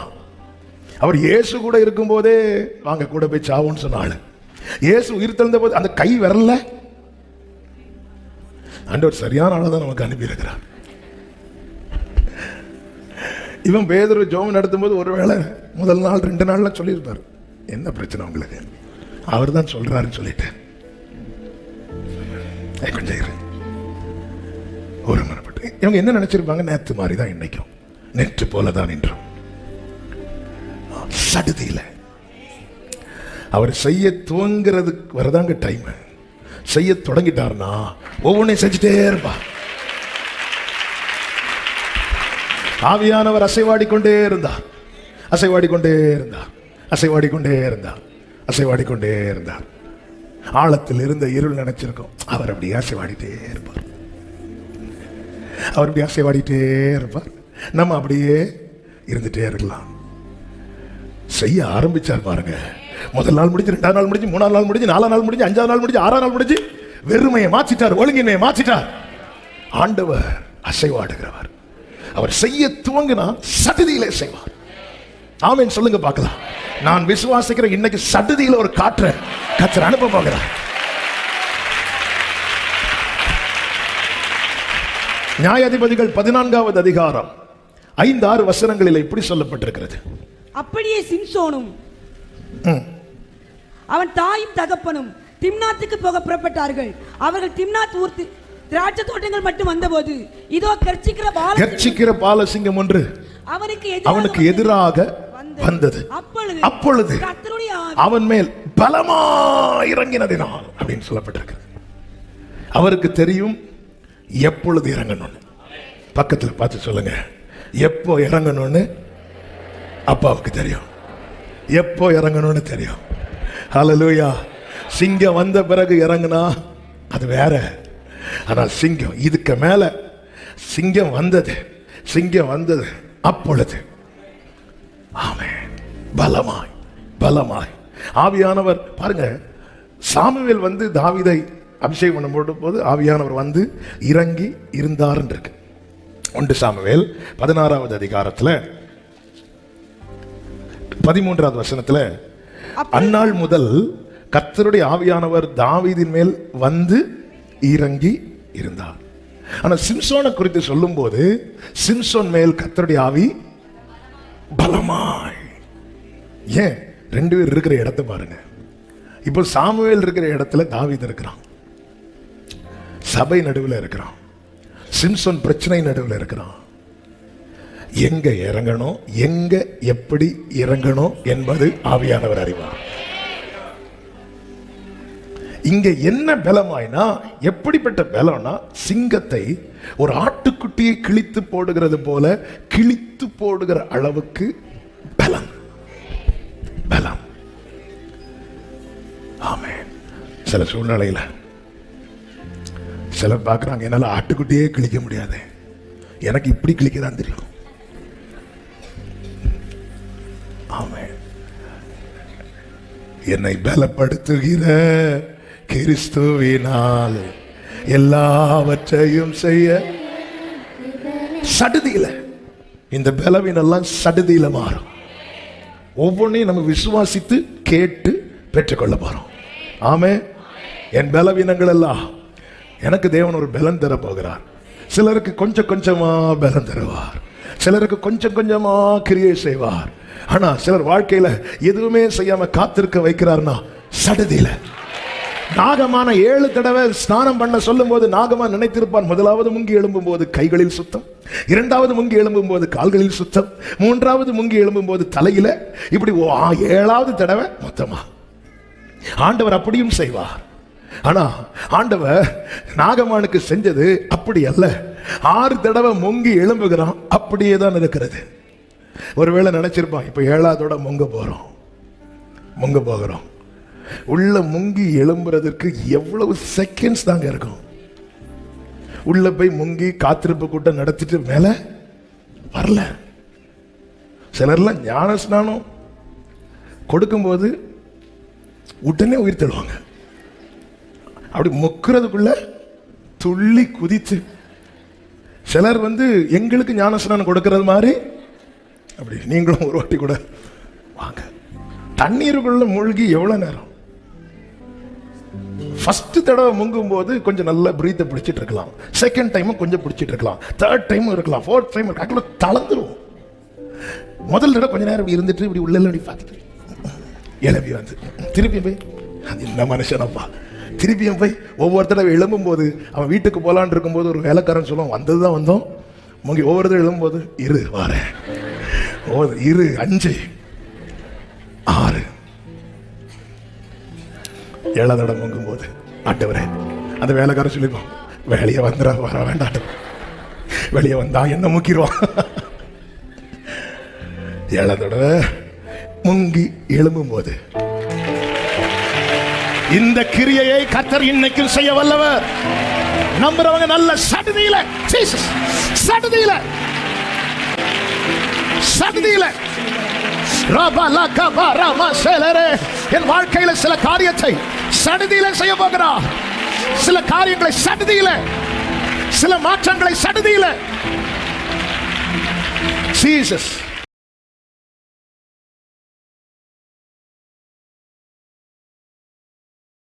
அவர் இயேசு கூட இருக்கும் போதே வாங்க கூட போய் சாவோன்னு சொன்னாள். இயேசு உயிர் தெழுந்த போது அந்த கை வரல. ஆண்டவர் சரியான ஆளதான் நமக்கு அனுப்பி இருக்கிறார். இவன் பேதுரு ஜெபம் நடத்தும் போது ஒருவேளை முதல் நாள் 2 நாள்ல சொல்லியிருப்பார், என்ன பிரச்சனை உங்களுக்கு, அவர் தான் சொல்றாருன்னு சொல்லிட்டு கொஞ்சம் ஒரு மனப்பட்டு இவங்க என்ன நினைச்சிருப்பாங்க, நேற்று மாதிரி தான் இன்னைக்கும், நேற்று போலதான் இன்றும். சடுதியில அவர் செய்ய துவங்கிறதுக்கு வரதாங்க டைம். செய்ய தொடங்கிட்டார்னா ஒவ்வொன்றையும் செஞ்சுட்டே இருப்பார். ஆவியானவர் அசைவாடிக்கொண்டே இருந்தார், அசைவாடிக்கொண்டே இருந்தார், அசைவாடிக்கொண்டே இருந்தார், அசைவாடிக்கொண்டே இருந்தார். ஆழத்தில் இருந்த இருள் நினைச்சிருக்கோம், அவர் அப்படியே அசைவாடிட்டே இருப்பார், அவர் அப்படியே அசைவாடிட்டே இருப்பார். நம்ம அப்படியே இருந்துட்டே இருக்கலாம். செய்ய ஆரம்பிச்சார் பாருங்க. முதல் நாள் முடிஞ்சு, 2ஆம் நாள் முடிஞ்சு, 3ஆம் நாள் முடிஞ்சு, 4ஆம் நாள் முடிஞ்சு, 5ஆம் நாள் முடிஞ்சு, 6ஆம் நாள் முடிஞ்சு, வெறுமையை மாற்றிட்டார், ஒழுங்கின்மையை மாற்றிட்டார். ஆண்டவர் அசைவாடுகிறவர். அவர் செய்ய துவங்கினா சடுதியிலே செய்வார். ஆமென் சொல்லுங்க பார்க்கலாம். நான் விசுவாசிக்கிறேன், இன்னைக்கு சடுதியில ஒரு காற்றை கர்த்தர் அனுப்ப போகிறார். நியாயாதிபதிகள் 14வது அதிகாரம் 5-6 வசனங்களில் இப்படி சொல்லப்பட்டிருக்கிறது. அப்படியே சிம்சோனும் அவன் தாயும் தகப்பனும் திம்னாத்துக்கு போக புறப்பட்டார்கள். அவர்கள் திம்னாத் ஊர் திராட்சை தோட்டங்கள் மட்டும் வந்தபோது இதோ கர்ச்சிக்கிற பாலசிங்கம் ஒன்று அவனுக்கு எதிராக வந்தது. அப்பொழுது அவன் மேல் பலமா இறங்கினதினால் அப்படின்னு சொல்லப்பட்டிருக்கிறது. அவருக்கு தெரியும் எப்பொழுது இறங்கணும்னு. பக்கத்தில் பார்த்து சொல்லுங்க, எப்போ இறங்கணும்னு அப்பாவுக்கு தெரியும், எப்போ இறங்கணும்னு தெரியும். ஹல்லேலூயா. சிங்கம் வந்த பிறகு இறங்குனா அது வேற. ஆனால் சிங்கம் இதுக்கு மேல சிங்கம் வந்தது, சிங்கம் வந்தது அப்பொழுது ஆமென் பலமாய் பலமாய் ஆவியானவர். பாருங்க, சாமுவேல் வந்து தாவீதை அபிஷேகம் பண்ணும் போது ஆவியானவர் வந்து இறங்கி இருந்தார் இருக்கு. 1 சாமுவேல் 16வது அதிகாரத்தில் 13வது வசனத்தில், அந்நாள் முதல் கர்த்தருடைய ஆவியானவர் தாவீதின் மேல் வந்து இறங்கி இருந்தார். ஆனால் சிம்சோனை குறித்து சொல்லும் போது சிம்சோன் மேல் கர்த்தருடைய ஆவி பலமாய். ஏன் 2 பேர் இருக்கிற இடத்தை பாருங்க. இப்போ சாமுவேல் இருக்கிற இடத்துல தாவீது இருக்கிறான், சபை நடுவில் இருக்கிறான், சிம்சோன் பிரச்சனை நடுவில் இருக்கிறான். எங்க இறங்கணும், எங்க எப்படி இறங்கணும் என்பது ஆவியானவர் அறிவார். இங்க என்ன பலமாய்னா, எப்படிப்பட்ட பலம்னா, சிங்கத்தை ஒரு ஆட்டுக்குட்டியை கிழித்து போடுகிறது போல கிழித்து போடுகிற அளவுக்கு பலம். பலம். ஆமென். சில சூழ்நிலையில சிலர் பார்க்குறாங்க, என்னால் ஆட்டுக்குட்டியே கிழிக்க முடியாது, எனக்கு இப்படி கிழிக்கதான் தெரியும். ஆமென். என்னை பலப்படுத்துகிற கிறிஸ்துவினால் எல்லாவற்றையும் செய்ய. சடுதியில இந்த பலவீனெல்லாம் சடுதியில மாறும். ஒவ்வொன்றையும் நம்ம விசுவாசித்து கேட்டு பெற்றுக்கொள்ள போறோம். ஆமே. என் பலவீனங்கள் எல்லாம் எனக்கு தேவன் ஒரு பலன் தர போகிறார். சிலருக்கு கொஞ்சம் கொஞ்சமா பலன் தருவார், சிலருக்கு கொஞ்சம் கொஞ்சமா கிரியை செய்வார். ஆனா சிலர் வாழ்க்கையில எதுவுமே செய்யாம காத்திருக்க வைக்கிறார்னா சடுதியில. நாகமான 7 தடவை ஸ்நானம் பண்ண சொல்லும் போது நாகமான் நினைத்திருப்பான், முதலாவது முங்கி எழும்பும் போது கைகளில் சுத்தம், இரண்டாவது முங்கி எழும்பும் போது கால்களில் சுத்தம், மூன்றாவது முங்கி எழும்பும் போது தலையில, இப்படி 7வது தடவை மொத்தமா. ஆண்டவர் அப்படியும் செய்வார். ஆனா ஆண்டவர் நாகமானுக்கு செஞ்சது அப்படி அல்ல. 6 தடவை முங்கி எழும்புகிறான், அப்படியே தான் இருக்கிறது. ஒருவேளை நினைச்சிருப்பான், இப்ப 7வதோட முங்க போகிறோம். உள்ள முங்கி எழும்புறதற்கு எவ்வளவு செகண்ட்ஸ் தாங்க இருக்கும். உள்ள போய் முங்கி காத்திருப்பு கூட்டம் நடத்திட்டு மேல வரல. சிலர்லாம் ஞான ஸ்நானம் கொடுக்கும்போது உடனே உயிர் தள்ளுவாங்க. அப்படி முக்கிறதுக்குள்ள துள்ளி குதித்து. சிலர் எங்களுக்கு ஞான ஸ்நானம் கொடுக்கறது மாதிரி அப்படி நீங்களும் ஒரு வாட்டி கூட வாங்க. தண்ணீருக்குள்ள மூழ்கி எவ்வளவு நேரம்? ஃபர்ஸ்ட் தடவை முங்கும் போது கொஞ்சம் நல்லா பிரீத்தை பிடிச்சிட்டு இருக்கலாம், செகண்ட் டைமும் கொஞ்சம் பிடிச்சிட்டு இருக்கலாம், தேர்ட் டைமும் இருக்கலாம், ஃபோர்த் டைம் இருக்கலாம், தளர்ந்துரும். முதல் தடவை கொஞ்ச நேரம் இருந்துட்டு இப்படி உள்ள பார்த்துட்டு எழுப்பி திருப்பி போய், அது என்ன மனுஷனப்பா, திருப்பியும் போய் ஒவ்வொரு தடவை எழும்பும் போது அவன் வீட்டுக்கு போலான் இருக்கும் போது ஒரு வேலைக்காரன் சொல்லுவான், வந்ததுதான் வந்தோம். முங்கி ஒவ்வொரு தடவை எழும்பும்போது இரு வாரேன், இரு 5 6 7 தடவை முங்கும் போது ஆண்டவரே, அந்த வேலைக்காரன் சொல்லிப்போம், வெளியே வந்துடா, வர வேண்டாம், வெளியே வந்தா என்ன முக்கிடுவான். 7 தடவை முங்கி எழும்பும் போது இந்த கிரியையை கர்த்தர் இன்னைக்கும் செய்ய வல்லவர். நம்புறவங்க நல்ல சடுதியில, சடுதியில சடுதியில என் வாழ்க்கையில சில காரியத்தை சடுதியில செய்ய போகிறார். சில காரியங்களை சடுதியில, சில மாற்றங்களை சடுதியில. ஜீசஸ்